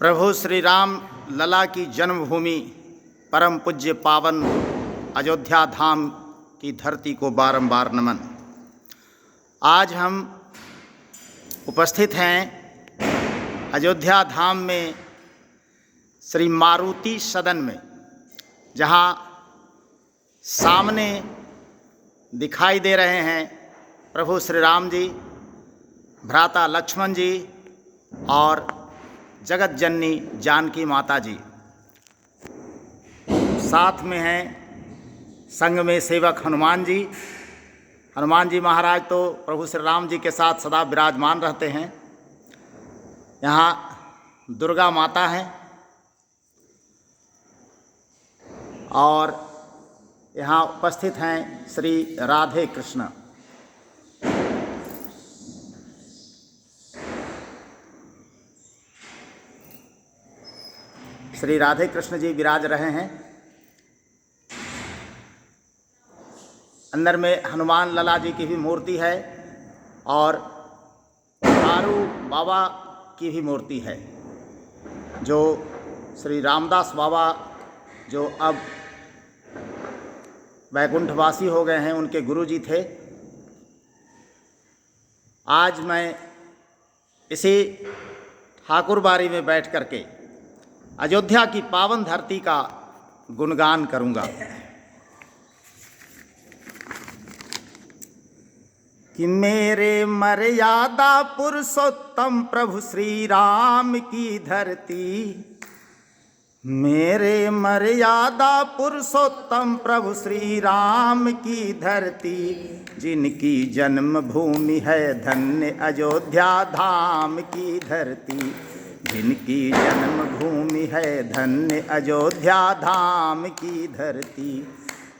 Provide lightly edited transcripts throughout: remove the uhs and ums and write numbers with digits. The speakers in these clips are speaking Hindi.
प्रभु श्री राम लला की जन्मभूमि परम पूज्य पावन अयोध्या धाम की धरती को बारंबार नमन। आज हम उपस्थित हैं अयोध्या धाम में श्री मारुति सदन में, जहां सामने दिखाई दे रहे हैं प्रभु श्री राम जी, भ्राता लक्ष्मण जी और जगत जननी जानकी माता जी। साथ में हैं संग में सेवक हनुमान जी। हनुमान जी महाराज तो प्रभु श्री राम जी के साथ सदा विराजमान रहते हैं। यहाँ दुर्गा माता हैं और यहाँ उपस्थित हैं श्री राधे कृष्ण। श्री राधे कृष्ण जी विराज रहे हैं। अंदर में हनुमान लला जी की भी मूर्ति है और कारू बाबा की भी मूर्ति है, जो श्री रामदास बाबा जो अब वैकुंठवासी हो गए हैं, उनके गुरुजी थे। आज मैं इसी ठाकुरबाड़ी में बैठ करके अयोध्या की पावन धरती का गुणगान करूंगा कि मेरे मर्यादा पुरुषोत्तम प्रभु श्री राम की धरती, मेरे मर्यादा पुरुषोत्तम प्रभु श्री राम की धरती, जिनकी जन्मभूमि है धन्य अयोध्या धाम की धरती, जिनकी जन्मभूमि है धन्य अयोध्या धाम की धरती।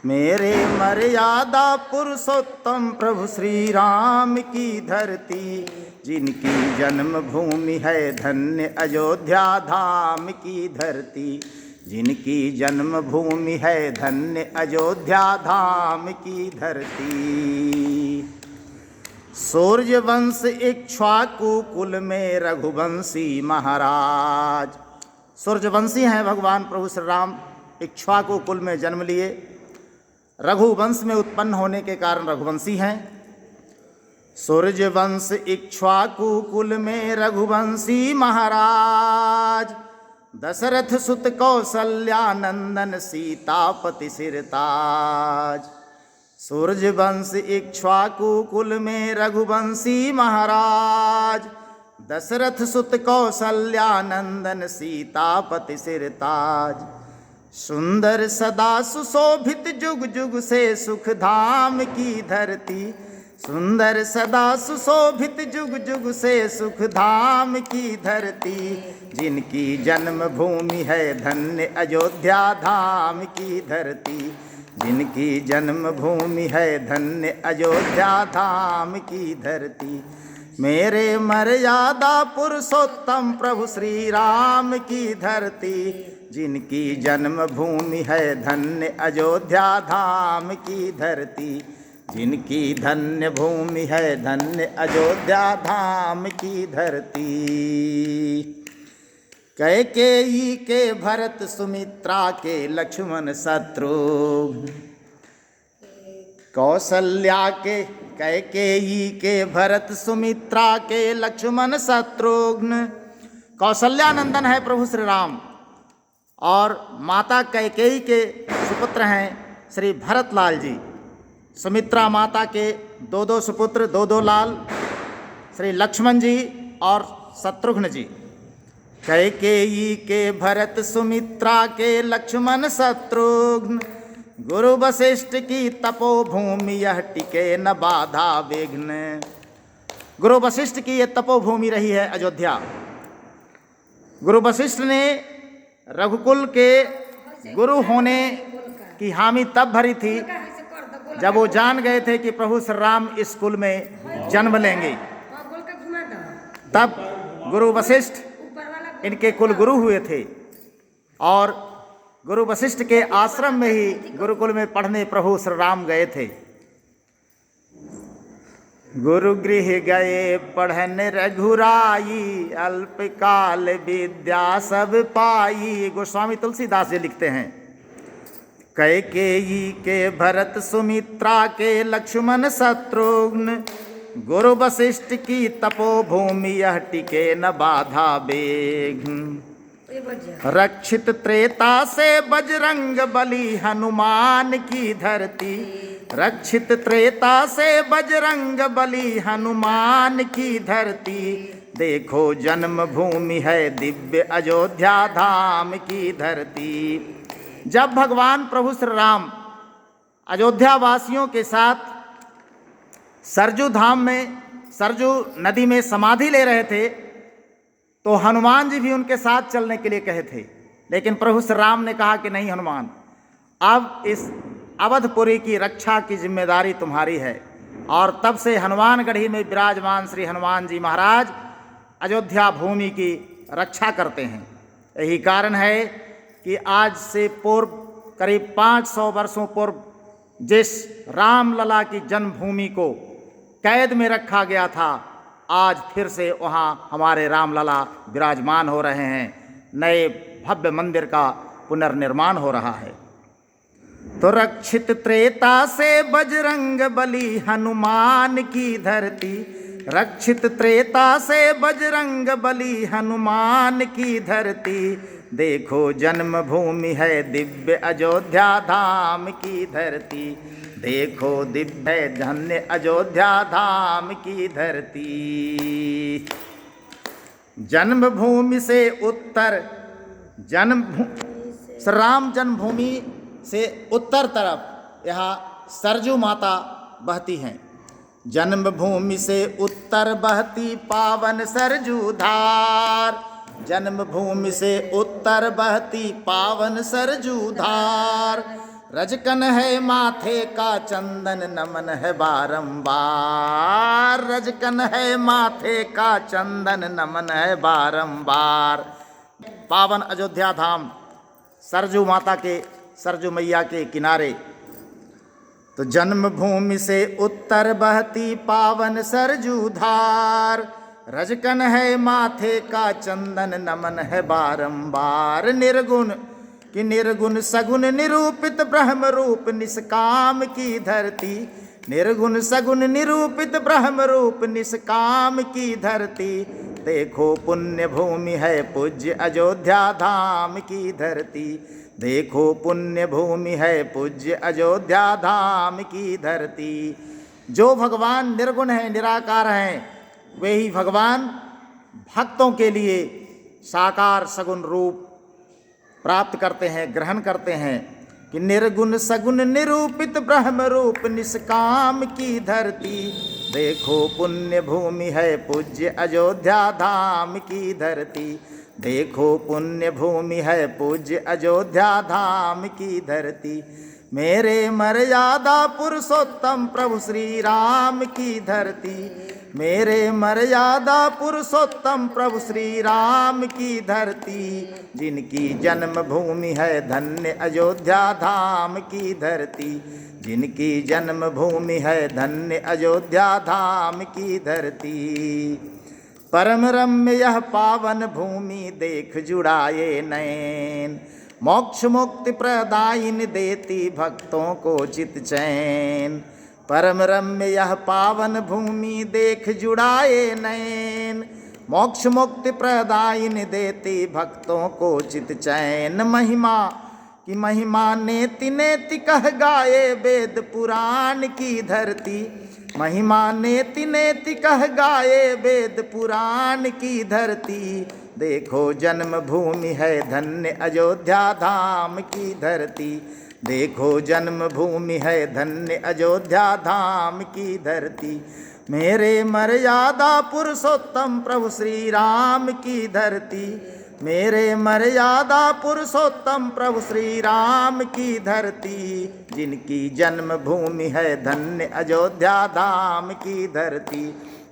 मेरे मर्यादा पुरुषोत्तम प्रभु श्री राम की धरती, जिनकी जन्मभूमि है धन्य अयोध्या धाम की धरती, जिनकी जन्मभूमि है धन्य अयोध्या धाम की धरती। सूर्यवंश इक्ष्वाकु कुल में रघुवंशी महाराज। सूर्यवंशी हैं भगवान प्रभु श्री राम, इक्ष्वाकु कुल में जन्म लिए, रघुवंश में उत्पन्न होने के कारण रघुवंशी हैं। सूर्यवंश इक्ष्वाकु कुल में रघुवंशी महाराज, दशरथ सुत कौसल्यानंदन सीतापति सिरताज। सूर्यवंश इक्ष्वाकु कुल में रघुवंशी महाराज, दशरथ सुत कौसल्यानंदन सीतापति सिरताज। सुंदर सदा सुशोभित जुग जुग से सुख धाम की धरती, सुंदर सदा सुशोभित जुग जुग से सुख धाम की धरती, जिनकी जन्मभूमि है धन्य अयोध्या धाम की धरती, जिनकी जन्मभूमि है धन्य अयोध्या धाम की धरती। मेरे मर्यादा पुरुषोत्तम प्रभु श्री राम की धरती, जिनकी जन्मभूमि है धन्य अयोध्या धाम की धरती, जिनकी धन्य भूमि है धन्य अयोध्या धाम की धरती। कैकेयी के भरत सुमित्रा के लक्ष्मण शत्रुघ्न, कौसल्या के कैकेयी के भरत सुमित्रा के लक्ष्मण शत्रुघ्न। कौसल्यानंदन है प्रभु श्री राम और माता कैकेयी के सुपुत्र हैं श्री भरतलाल जी। सुमित्रा माता के दो सुपुत्र, दो लाल, श्री लक्ष्मण जी और शत्रुघ्न जी। कैकेयी के भरत सुमित्रा के लक्ष्मण शत्रुघ्न, गुरु वशिष्ठ की तपोभूमि यह टिके न बाधा विघ्न। गुरु वशिष्ठ की यह तपोभूमि रही है अयोध्या। गुरु वशिष्ठ ने रघुकुल के गुरु होने की हामी तब भरी थी जब वो जान गए थे कि प्रभु श्री राम इस कुल में जन्म लेंगे। तब गुरु वशिष्ठ इनके कुल गुरु हुए थे और गुरु वशिष्ठ के आश्रम में ही गुरुकुल में पढ़ने प्रभु श्री राम गए थे। गुरु गृह गए पढ़न रघुराई, अल्पकाल विद्या सब पाई। गोस्वामी तुलसीदास जी लिखते हैं, कैकेयी के भरत सुमित्रा के लक्ष्मण शत्रुघ्न, गुरु वशिष्ठ की तपोभूमि यह टिके न बाधा बेघ्न। रक्षित त्रेता से बजरंग बली हनुमान की धरती, रक्षित त्रेता से बजरंग बली हनुमान की धरती। देखो जन्म भूमि है दिव्य अयोध्या धाम की धरती। जब भगवान प्रभु श्री राम अयोध्या वासियों के साथ सरजू धाम में, सरजू नदी में समाधि ले रहे थे, तो हनुमान जी भी उनके साथ चलने के लिए कहे थे, लेकिन प्रभु श्री राम ने कहा कि नहीं हनुमान, अब इस अवधपुरी की रक्षा की जिम्मेदारी तुम्हारी है। और तब से हनुमानगढ़ी में विराजमान श्री हनुमान जी महाराज अयोध्या भूमि की रक्षा करते हैं। यही कारण है कि आज से पूर्व करीब 500 वर्षों पूर्व जिस रामलला की जन्मभूमि को कैद में रखा गया था, आज फिर से वहाँ हमारे रामलला विराजमान हो रहे हैं। नए भव्य मंदिर का पुनर्निर्माण हो रहा है। तो रक्षित त्रेता से बजरंग बली हनुमान की धरती, रक्षित त्रेता से बजरंग बली हनुमान की धरती। देखो जन्म भूमि है दिव्य अयोध्या धाम की धरती, देखो दिव्य धन्य अयोध्या धाम की धरती। जन्मभूमि से उत्तर, राम जन्मभूमि से उत्तर तरफ यहाँ सरजू माता बहती हैं। जन्मभूमि से उत्तर बहती पावन सरजू धार, जन्मभूमि से उत्तर बहती पावन सरजू धार। रजकन है माथे का चंदन नमन है बारंबार, रजकन है माथे का चंदन नमन है बारंबार। पावन अयोध्या धाम सरजू माता के, सरजू मैया के किनारे। तो जन्मभूमि से उत्तर बहती पावन सरजू धार, रजकन है माथे का चंदन नमन है बारंबार। निर्गुण कि निर्गुण सगुण निरूपित ब्रह्म रूप निष्काम की धरती, निर्गुण सगुण निरूपित ब्रह्म रूप निष्काम की धरती। देखो पुण्य भूमि है पूज्य अयोध्या धाम की धरती, देखो पुण्य भूमि है पूज्य अयोध्या धाम की धरती। जो भगवान निर्गुण हैं, निराकार हैं, वे ही भगवान भक्तों के लिए साकार सगुण रूप प्राप्त करते हैं, ग्रहण करते हैं। कि निर्गुण सगुण निरूपित ब्रह्म रूप निष्काम की धरती। देखो पुण्य भूमि है पूज्य अयोध्या धाम की धरती, देखो पुण्य भूमि है पूज्य अयोध्या धाम की धरती। मेरे मर्यादा पुरुषोत्तम प्रभु श्री राम की धरती, मेरे मर्यादा पुरुषोत्तम प्रभु श्री राम की धरती। जिनकी जन्मभूमि है धन्य अयोध्या धाम की धरती, जिनकी जन्मभूमि है धन्य अयोध्या धाम की धरती। परम रम्य यह पावन भूमि देख जुड़ाए नैन, मोक्ष मुक्ति प्रदायिन देती भक्तों को चित चैन। परम रम्य यह पावन भूमि देख जुड़ाए नैन, मोक्ष मुक्ति प्रदायिन देती भक्तों को चित चैन। महिमा कि महिमा नेति नेति कह गाए वेद पुराण की धरती, महिमा नेति नेति कह गाए वेद पुराण की धरती। देखो जन्मभूमि है धन्य अयोध्या धाम की धरती, देखो जन्मभूमि है धन्य अयोध्या धाम की धरती। मेरे मर्यादा पुरुषोत्तम प्रभु श्री राम की धरती, मेरे मर्यादा पुरुषोत्तम प्रभु श्री राम की धरती। जिनकी जन्मभूमि है धन्य अयोध्या धाम की धरती,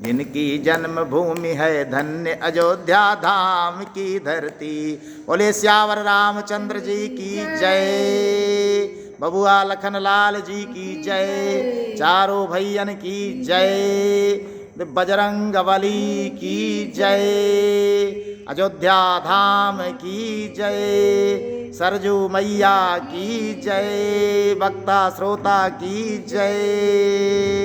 जिनकी जन्मभूमि है धन्य अयोध्या धाम की धरती। बोले श्यावर रामचंद्र जी की जय, बबुआ लखन लाल जी की जय, चारों भैयन की जय, बजरंग बली की जय, अयोध्या धाम की जय, सरजू मैया की जय, भक्ता श्रोता की जय।